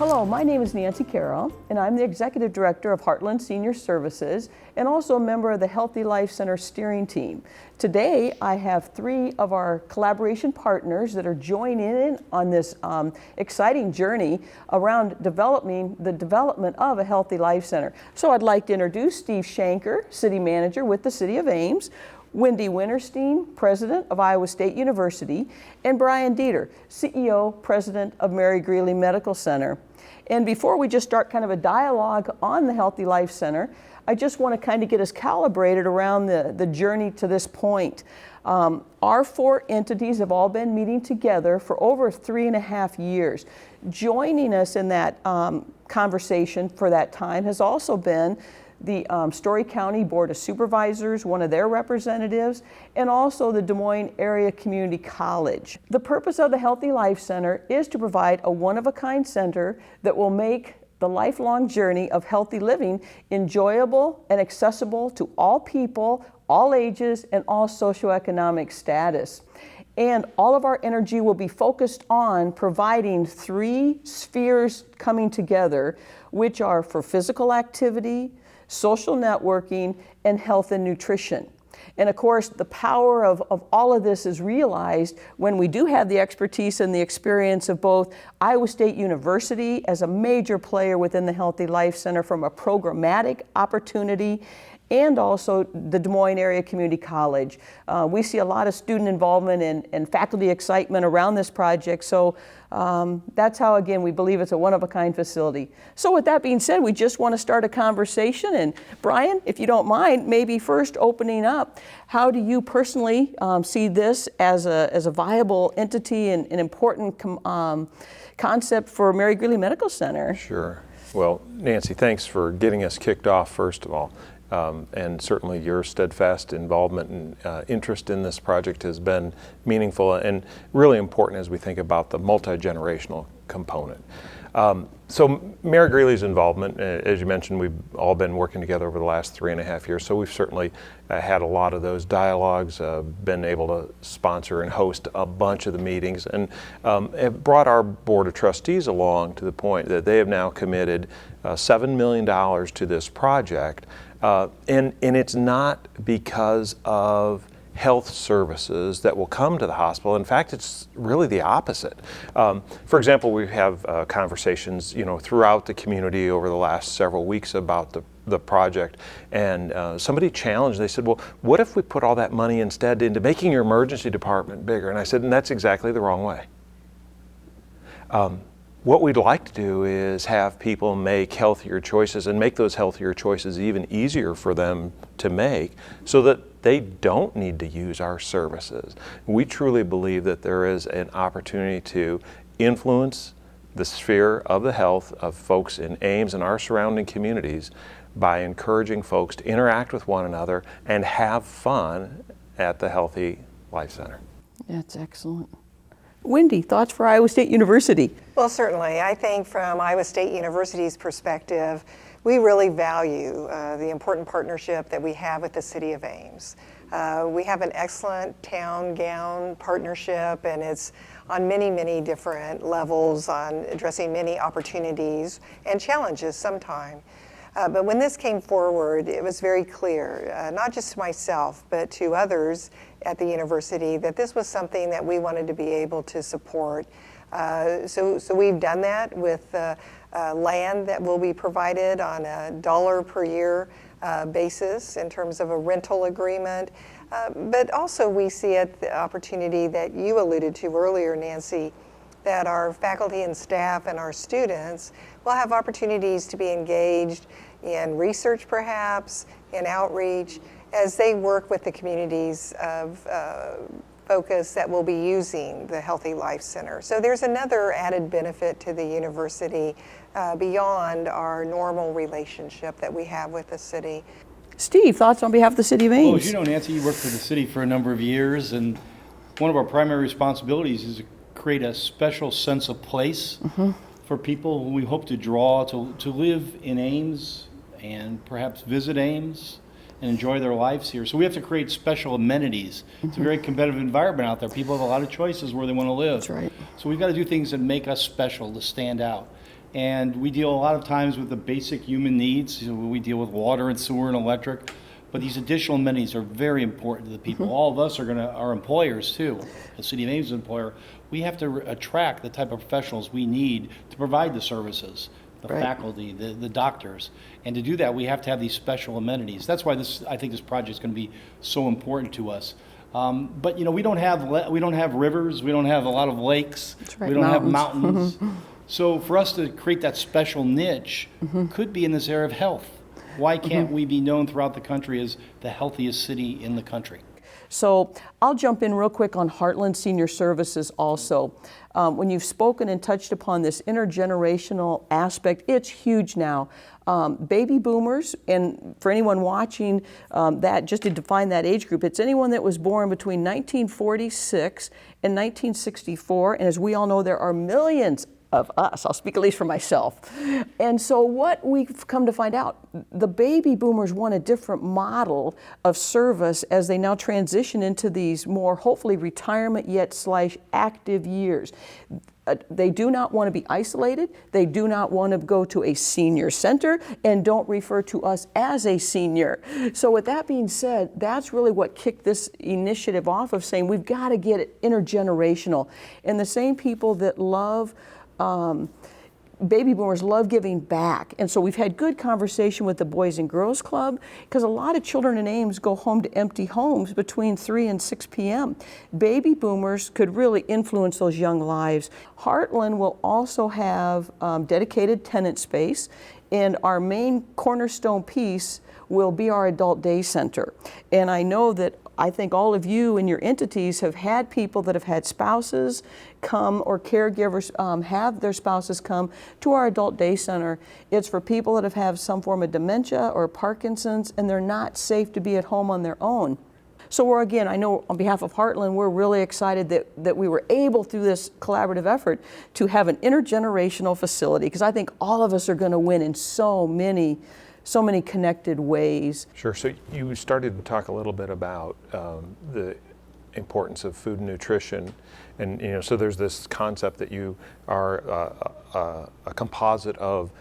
Hello, my name is Nancy Carroll, and I'm the Executive Director of Heartland Senior Services and also a member of the Healthy Life Center steering team. Today, I have 3 of our collaboration partners that are joining in on this exciting journey around developing the development of a Healthy Life Center. So I'd like to introduce Steve Shanker, City Manager with the City of Ames, Wendy Winterstein, President of Iowa State University, and Brian Dieter, CEO, President of Mary Greeley Medical Center. And before we just start kind of a dialogue on the Healthy Life Center, I just want to kind of get us calibrated around the journey to this point. Our 4 entities have all been meeting together for over 3.5 years. Joining us in that conversation for that time has also been the Story County Board of Supervisors, one of their representatives, and also the Des Moines Area Community College. The purpose of the Healthy Life Center is to provide a one-of-a-kind center that will make the lifelong journey of healthy living enjoyable and accessible to all people, all ages, and all socioeconomic status. And all of our energy will be focused on providing 3 spheres coming together, which are for physical activity, social networking, and health and nutrition. And of course, the power of all of this is realized when we do have the expertise and the experience of both Iowa State University as a major player within the Healthy Life Center from a programmatic opportunity, and also the Des Moines Area Community College. We see a lot of student involvement and faculty excitement around this project, so that's how, again, we believe it's a one-of-a-kind facility. So with that being said, we just want to start a conversation, and Brian, if you don't mind, maybe first opening up, how do you personally see this as a viable entity and an important concept for Mary Greeley Medical Center? Sure. Well, Nancy, thanks for getting us kicked off, first of all. And certainly your steadfast involvement and interest in this project has been meaningful and really important as we think about the multi-generational component. So Mary Greeley's involvement, as you mentioned, we've all been working together over the last 3.5 years, so we've certainly had a lot of those dialogues, been able to sponsor and host a bunch of the meetings, and have brought our Board of Trustees along to the point that they have now committed $7 million to this project. And it's not because of health services that will come to the hospital. In fact, it's really the opposite. For example, we have conversations, throughout the community over the last several weeks about the project, and somebody challenged, they said, well, what if we put all that money instead into making your emergency department bigger? And I said, and that's exactly the wrong way. What we'd like to do is have people make healthier choices and make those healthier choices even easier for them to make so that they don't need to use our services. We truly believe that there is an opportunity to influence the sphere of the health of folks in Ames and our surrounding communities by encouraging folks to interact with one another and have fun at the Healthy Life Center. That's excellent. Wendy, thoughts for Iowa State University? Well, certainly. I think from Iowa State University's perspective, we really value the important partnership that we have with the City of Ames. We have an excellent town-gown partnership, and it's on many, many different levels on addressing many opportunities and challenges sometimes. But when this came forward, it was very clear, not just to myself, but to others at the university, that this was something that we wanted to be able to support. So we've done that with land that will be provided on a $1 per year basis in terms of a rental agreement. But also we see it the opportunity that you alluded to earlier, Nancy, that our faculty and staff and our students will have opportunities to be engaged in research, perhaps, in outreach, as they work with the communities of focus that will be using the Healthy Life Center. So there's another added benefit to the university beyond our normal relationship that we have with the city. Steve, thoughts on behalf of the City of Ames? Well, as you know, Nancy, you worked for the city for a number of years, and one of our primary responsibilities is to create a special sense of place for people who we hope to draw to live in Ames and perhaps visit Ames and enjoy their lives here. So we have to create special amenities. It's a very competitive environment out there. People have a lot of choices where they want to live. That's right. So we've got to do things that make us special, to stand out. And we deal a lot of times with the basic human needs. We deal with water and sewer and electric, but these additional amenities are very important to the people. All of us are employers too. The City of Ames is an employer. We have to attract the type of professionals we need to provide the services, the faculty, the doctors. And to do that, we have to have these special amenities. That's why I think this project is going to be so important to us. But we don't have rivers, we don't have a lot of lakes, we don't have mountains. So for us to create that special niche could be in this area of health. Why can't we be known throughout the country as the healthiest city in the country? So I'll jump in real quick on Heartland Senior Services also. When you've spoken and touched upon this intergenerational aspect, it's huge now. Baby boomers, and for anyone watching that, just to define that age group, it's anyone that was born between 1946 and 1964, and as we all know, there are millions of us. I'll speak at least for myself. And so what we've come to find out, the baby boomers want a different model of service as they now transition into these more hopefully retirement yet / active years. They do not want to be isolated. They do not want to go to a senior center and don't refer to us as a senior. So with that being said, that's really what kicked this initiative off of saying we've got to get it intergenerational. And the same people that love baby boomers love giving back. And so we've had good conversation with the Boys and Girls Club because a lot of children in Ames go home to empty homes between 3 and 6 p.m. Baby boomers could really influence those young lives. Heartland will also have dedicated tenant space, and our main cornerstone piece will be our adult day center. And I think all of you and your entities have had people that have had spouses come, or caregivers have their spouses come to our adult day center. It's for people that have some form of dementia or Parkinson's, and they're not safe to be at home on their own. So I know on behalf of Heartland, we're really excited that we were able through this collaborative effort to have an intergenerational facility, because I think all of us are going to win in so many connected ways. Sure. So you started to talk a little bit about the importance of food and nutrition, and so there's this concept that you are a composite of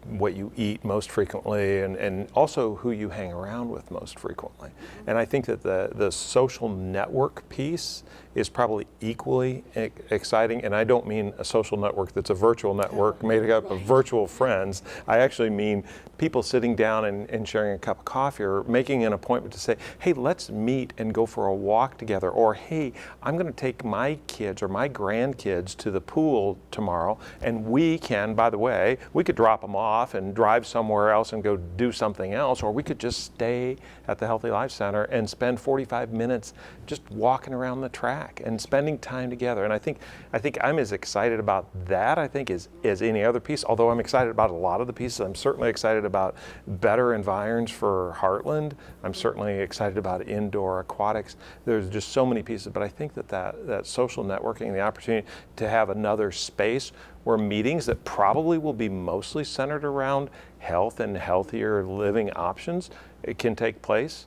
what you eat most frequently and also who you hang around with most frequently. And I think that the social network piece is probably equally exciting, and I don't mean a social network that's a virtual network made up of virtual friends. I actually mean people sitting down and sharing a cup of coffee or making an appointment to say, hey, let's meet and go for a walk together, or hey, I'm going to take my kids or my grandkids to the pool tomorrow, and we can, by the way, we could drop them off and drive somewhere else and go do something else, or we could just stay at the Healthy Life Center and spend 45 minutes just walking around the track and spending time together. And I think I'm as excited about that, as any other piece, although I'm excited about a lot of the pieces. I'm certainly excited about better environs for Heartland. I'm certainly excited about indoor aquatics. There's just so many pieces, but I think that social networking, the opportunity to have another space where meetings that probably will be mostly centered around health and healthier living options, it can take place,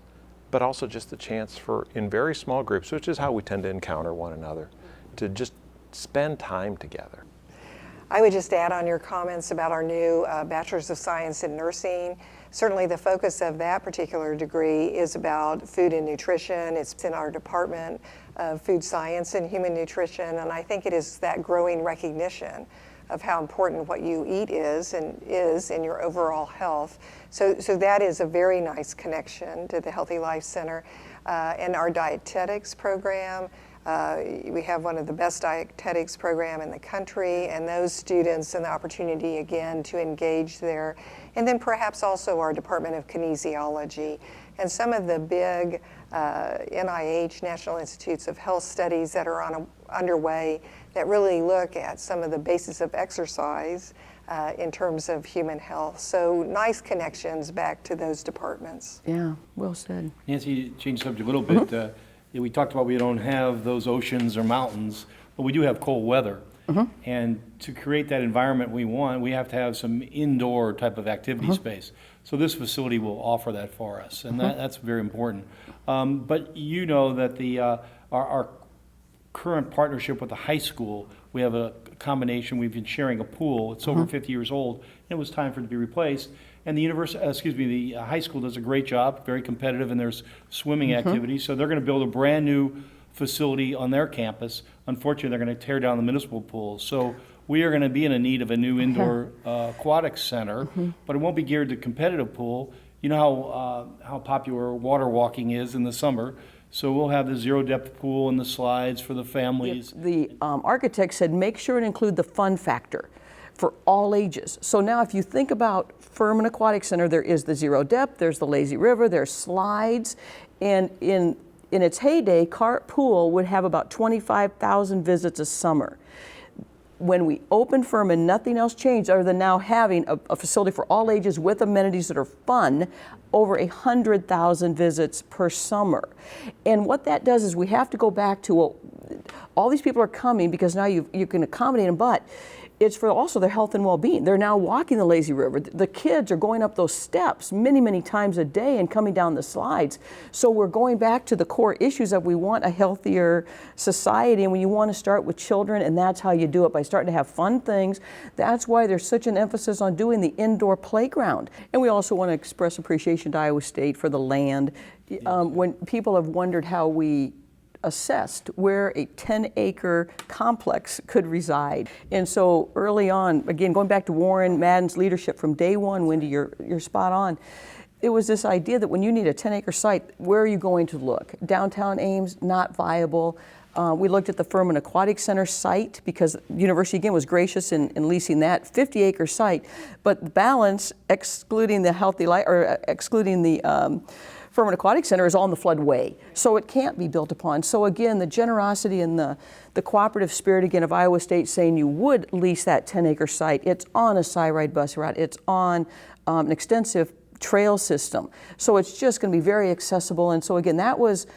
but also just the chance for, in very small groups, which is how we tend to encounter one another, to just spend time together. I would just add on your comments about our new Bachelor's of Science in Nursing. Certainly the focus of that particular degree is about food and nutrition. It's in our Department of Food Science and Human Nutrition, and I think it is that growing recognition of how important what you eat is in your overall health. So that is a very nice connection to the Healthy Life Center. And our dietetics program, we have one of the best dietetics program in the country, and those students and the opportunity again to engage there. And then perhaps also our Department of Kinesiology and some of the big NIH, National Institutes of Health studies that are underway that really look at some of the basis of exercise in terms of human health. So nice connections back to those departments. Yeah, well said. Nancy, change the subject a little bit. We talked about we don't have those oceans or mountains, but we do have cold weather. And to create that environment we want, we have to have some indoor type of activity space. So this facility will offer that for us, and that's very important. But you know that our current partnership with the high school, we have a combination. We've been sharing a pool. It's over 50 years old, and it was time for it to be replaced. And the the high school does a great job, very competitive, and there's swimming activities. So they're going to build a brand new facility on their campus. Unfortunately, they're going to tear down the municipal pool. So we are going to be in a need of a new indoor aquatic center, but it won't be geared to competitive pool. You know how popular water walking is in the summer. So we'll have the zero depth pool and the slides for the families. The architect said make sure and include the fun factor for all ages. So now if you think about Furman Aquatic Center, there is the zero depth, there's the lazy river, there's slides, and in its heyday, Cart Pool would have about 25,000 visits a summer. When we opened Furman, nothing else changed other than now having a facility for all ages with amenities that are fun, over 100,000 visits per summer. And what that does is we have to go back to, well, all these people are coming because now you can accommodate them, but it's for also their health and well-being. They're now walking the lazy river. The kids are going up those steps many, many times a day and coming down the slides. So we're going back to the core issues that we want a healthier society, and when you want to start with children, and that's how you do it, by starting to have fun things. That's why there's such an emphasis on doing the indoor playground. And we also want to express appreciation to Iowa State for the land. When people have wondered how we assessed where a 10-acre complex could reside. And so early on, again, going back to Warren Madden's leadership from day one, Wendy, you're spot on. It was this idea that when you need a 10-acre site, where are you going to look? Downtown Ames, not viable. We looked at the Furman Aquatic Center site because the university, again, was gracious in leasing that 50-acre site, but the balance, excluding the excluding the Furman Aquatic Center, is on the floodway, so it can't be built upon. So again, the generosity and the cooperative spirit, again, of Iowa State saying you would lease that 10-acre site. It's on a Sci-Ride bus route. It's on an extensive trail system. So it's just going to be very accessible. And so again, that was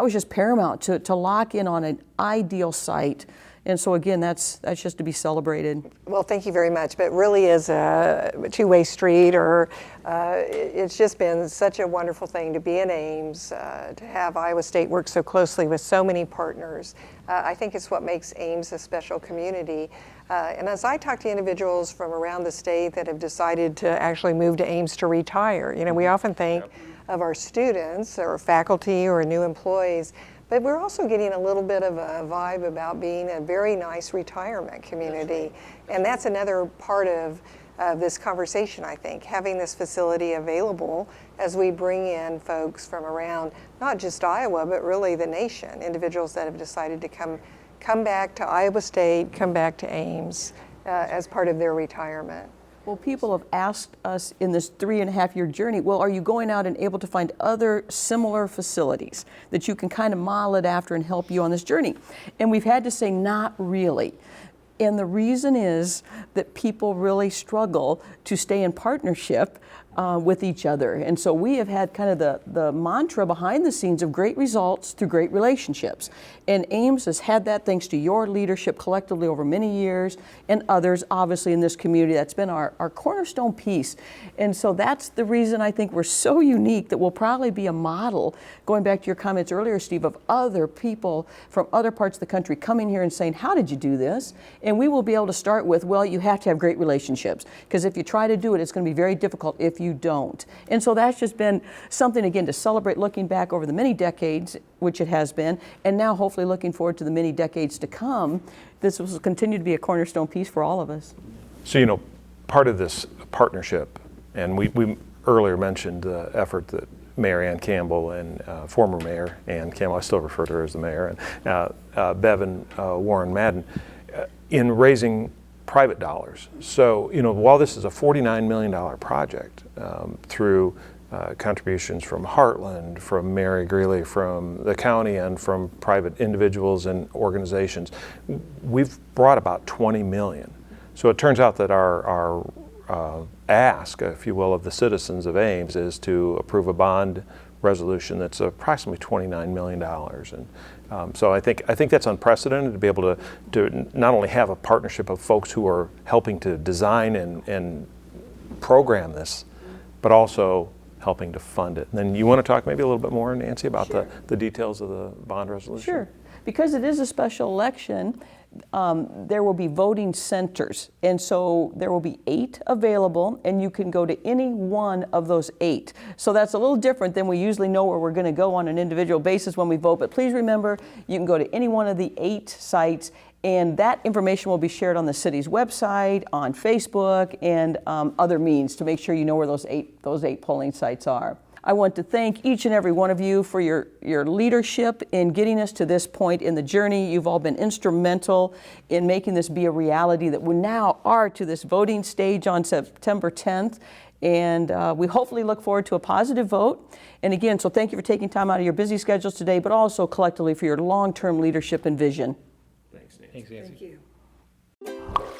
just paramount to lock in on an ideal site. And so again, that's just to be celebrated. Well, thank you very much. But it really is a two-way street, or it's just been such a wonderful thing to be in Ames, to have Iowa State work so closely with so many partners. I think it's what makes Ames a special community. And as I talk to individuals from around the state that have decided to actually move to Ames to retire, you know, we often think of our students or faculty or new employees, but we're also getting a little bit of a vibe about being a very nice retirement community. And that's another part of this conversation, I think, having this facility available as we bring in folks from around not just Iowa, but really the nation, individuals that have decided to come back to Iowa State, come back to Ames as part of their retirement. Well, people have asked us in this 3.5-year journey, well, are you going out and able to find other similar facilities that you can kind of model it after and help you on this journey? And we've had to say, not really. And the reason is that people really struggle to stay in partnership with each other. And so we have had kind of the mantra behind the scenes of great results through great relationships. And Ames has had that thanks to your leadership collectively over many years, and others obviously in this community. That's been our cornerstone piece. And so that's the reason I think we're so unique that we'll probably be a model, going back to your comments earlier, Steve, of other people from other parts of the country coming here and saying, how did you do this? And we will be able to start with, well, you have to have great relationships, because if you try to do it, it's going to be very difficult if you don't. And so that's just been something, again, to celebrate looking back over the many decades, which it has been, and now hopefully looking forward to the many decades to come. This will continue to be a cornerstone piece for all of us. So, you know, part of this partnership, and we earlier mentioned the effort that Mayor Ann Campbell and former Mayor Ann Campbell, I still refer to her as the mayor, and Bevan Warren Madden, in raising private dollars. So, you know, while this is a $49 million project, through contributions from Heartland, from Mary Greeley, from the county, and from private individuals and organizations, we've brought about $20 million. So it turns out that our ask, if you will, of the citizens of Ames is to approve a bond resolution that's approximately $29 million. And so I think that's unprecedented, to be able to not only have a partnership of folks who are helping to design and program this, but also helping to fund it. And then you want to talk maybe a little bit more, Nancy, about Sure. the details of the bond resolution? Sure. because it is a special election, there will be voting centers. And so there will be 8 available, and you can go to any one of those 8. So that's a little different than we usually know where we're going to go on an individual basis when we vote. But please remember, you can go to any one of the 8 sites, and that information will be shared on the city's website, on Facebook, and other means to make sure you know where those eight polling sites are. I want to thank each and every one of you for your leadership in getting us to this point in the journey. You've all been instrumental in making this be a reality that we now are to this voting stage on September 10th. And we hopefully look forward to a positive vote. And again, so thank you for taking time out of your busy schedules today, but also collectively for your long-term leadership and vision. Thanks, Nancy. Thank you.